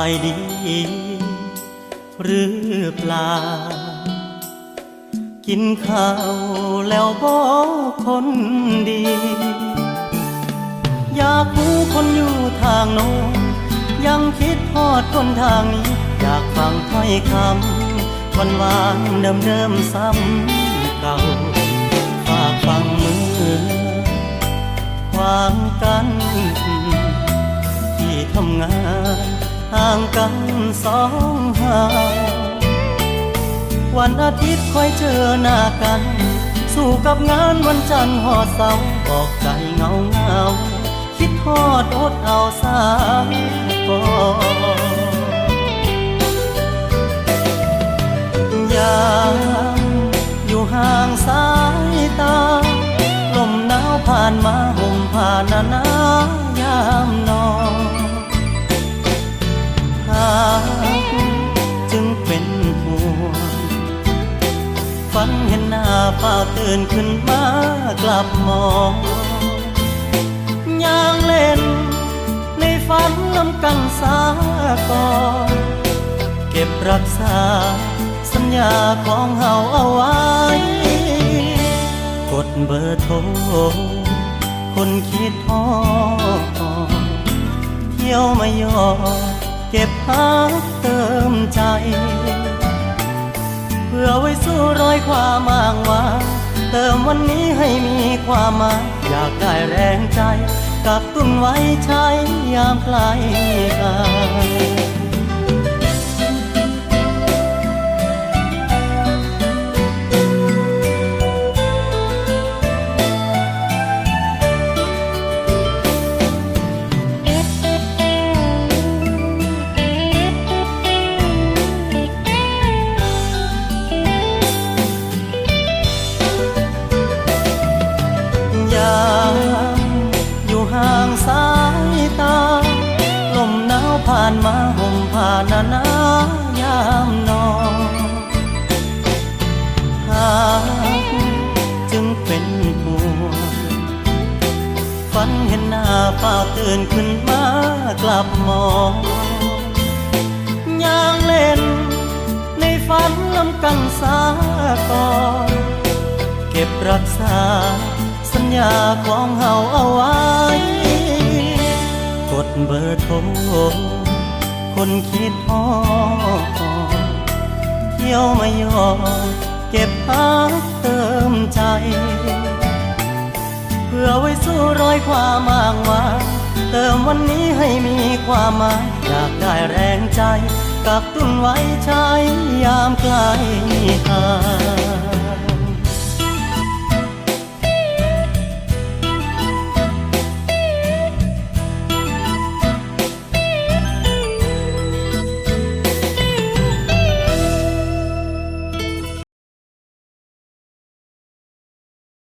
ายดีหรือเปล่ากินข้าวแล้วบ่คนดีอยากรู้คนอยู่ทางโน้นยังคิดทอดคนทางนี้อยากฟังถ้อยคำหวานๆเดิมๆซ้ำเก่าฝากฟังมือขวางกันที่ทำงานห่างกันสองห่างวันอาทิตย์ค่อยเจอหน้ากันสู้กับงานวันจันทร์หอดเสาร์บอกใจเงาเงาคิดทอดอดเอาสายก่อนยามอยู่ห่างสายตาลมหนาวผ่านมาห่มผ่านหนายามนอนหากจึงเป็นห่วงฝันเห็นหน้าเฝ้าตื่นขึ้นมากลับมองย่างเล่นในฝันนำกันสาก่อนเก็บรักษาสัญญาของเฮาเอาไว้กดเบอร์โทรคนคิดฮอดเที่ยวไม่ยอเก็บพักเติมใจเพื่อไว้สู้รอยความอ้างว้างเติมวันนี้ให้มีความหมายอยากได้แรงใจกักตุนไว้ใช้ยามใกล้กันอยู่ห่างสายตาลมหนาวผ่านมาห่มผ่านหนายามนอนหากจึงเป็นห่วงฝันเห็นหน้าเฝ้าตื่นขึ้นมากลับมองย่างเล่นในฝันลำกันสาก่อนเก็บรักษาสัญญาของเฮาเอาไว้กดเบอร์โทรคนคิดฮอดเที่ยวไม่ยอเก็บพักเติมใจเพื่อไว้สู้รอยความอ้างว้างเติมวันนี้ให้มีความหมายอยากได้แรงใจกักตุนไว้ใช้ยามใกล้หา